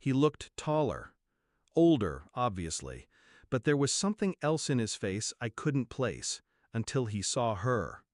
He looked taller, older, obviously, but there was something else in his face I couldn't place, until he saw her.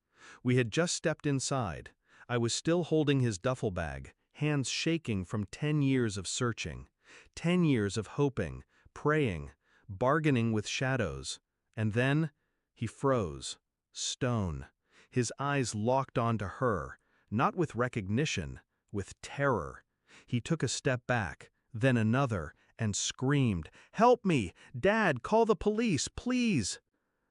We had just stepped inside. I was still holding his duffel bag, hands shaking from 10 years of searching, 10 years of hoping, praying, bargaining with shadows. And then, he froze, stone, his eyes locked onto her, not with recognition, with terror. He took a step back, then another, and screamed, "Help me! Dad, call the police, please!"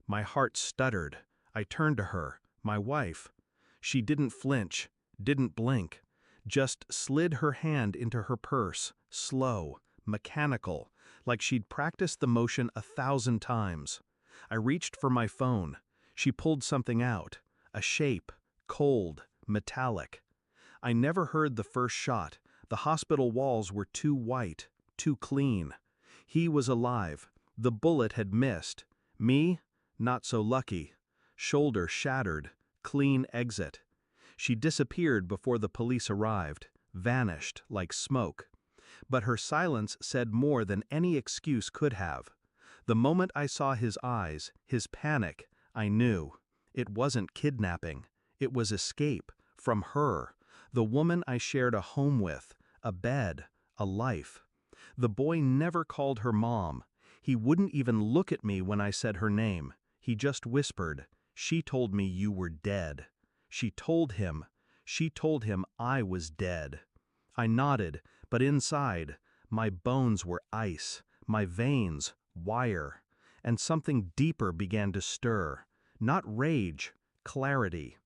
My heart stuttered. I turned to her, my wife. She didn't flinch, didn't blink, just slid her hand into her purse, slow, mechanical, like she'd practiced the motion 1,000 times. I reached for my phone. She pulled something out, a shape, cold, metallic. I never heard the first shot. The hospital walls were too white, too clean. He was alive. The bullet had missed. Me? Not so lucky. Shoulder shattered, clean exit. She disappeared before the police arrived, vanished like smoke. But her silence said more than any excuse could have. The moment I saw his eyes, his panic, I knew. It wasn't kidnapping. It was escape, from her, the woman I shared a home with, a bed, a life. The boy never called her mom. He wouldn't even look at me when I said her name. He just whispered, "She told me you were dead." She told him I was dead. I nodded, but inside, my bones were ice, my veins, wire. And something deeper began to stir. Not rage, clarity.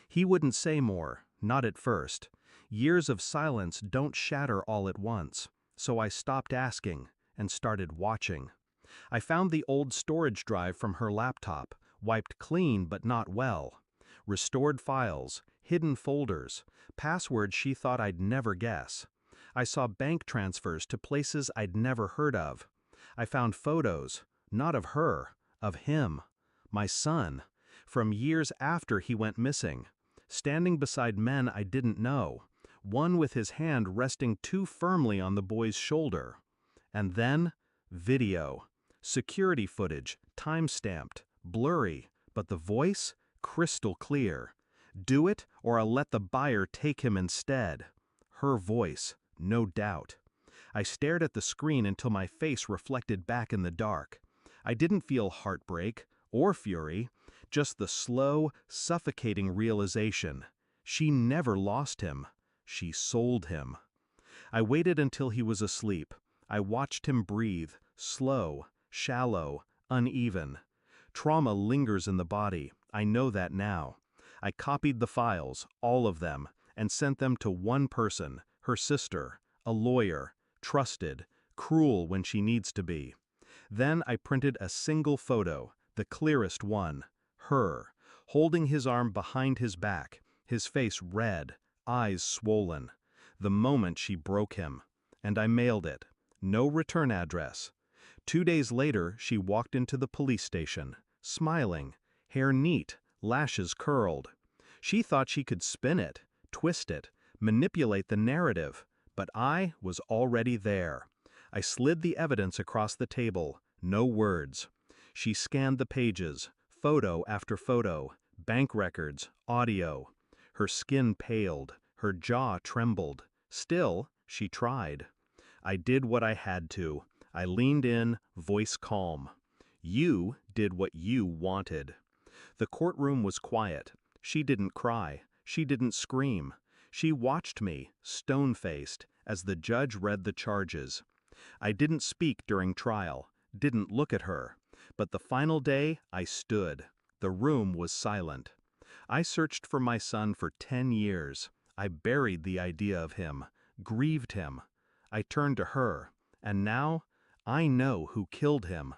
He wouldn't say more, not at first. Years of silence don't shatter all at once. So I stopped asking and started watching. I found the old storage drive from her laptop, wiped clean but not well. Restored files, hidden folders, passwords she thought I'd never guess. I saw bank transfers to places I'd never heard of. I found photos, not of her, of him, my son, from years after he went missing, standing beside men I didn't know, one with his hand resting too firmly on the boy's shoulder. And then, video. Security footage, time-stamped, blurry, but the voice, crystal clear. "Do it, or I'll let the buyer take him instead." Her voice, no doubt. I stared at the screen until my face reflected back in the dark. I didn't feel heartbreak or fury, just the slow, suffocating realization. She never lost him. She sold him. I waited until he was asleep. I watched him breathe, slow, shallow, uneven. Trauma lingers in the body, I know that now. I copied the files, all of them, and sent them to one person, her sister, a lawyer, trusted, cruel when she needs to be. Then I printed a single photo, the clearest one, her, holding his arm behind his back, his face red, eyes swollen. The moment she broke him. And I mailed it. No return address. 2 days later, she walked into the police station, smiling, hair neat, lashes curled. She thought she could spin it, twist it, manipulate the narrative, but I was already there. I slid the evidence across the table, no words. She scanned the pages, photo after photo, bank records, audio. Her skin paled, her jaw trembled. Still, she tried. I did what I had to. I leaned in, voice calm. You did what you wanted. The courtroom was quiet. She didn't cry. She didn't scream. She watched me, stone-faced, as the judge read the charges. I didn't speak during trial, didn't look at her. But the final day, I stood. The room was silent. I searched for my son for 10 years. I buried the idea of him, grieved him. I turned to her, and now, I know who killed him.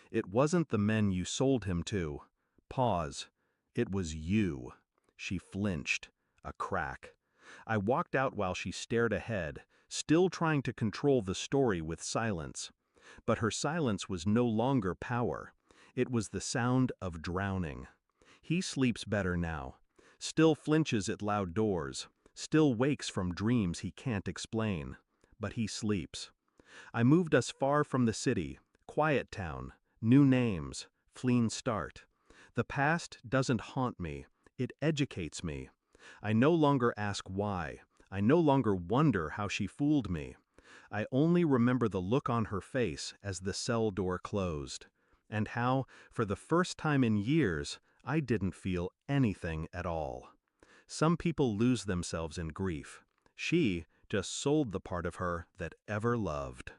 It wasn't the men you sold him to. Pause. It was you. She flinched. A crack. I walked out while she stared ahead, still trying to control the story with silence. But her silence was no longer power. It was the sound of drowning. He sleeps better now. Still flinches at loud doors. Still wakes from dreams he can't explain. But he sleeps. I moved us far from the city, quiet town, new names, clean start. The past doesn't haunt me, it educates me. I no longer ask why. I no longer wonder how she fooled me. I only remember the look on her face as the cell door closed, and how, for the first time in years, I didn't feel anything at all. Some people lose themselves in grief. She just sold the part of her that ever loved.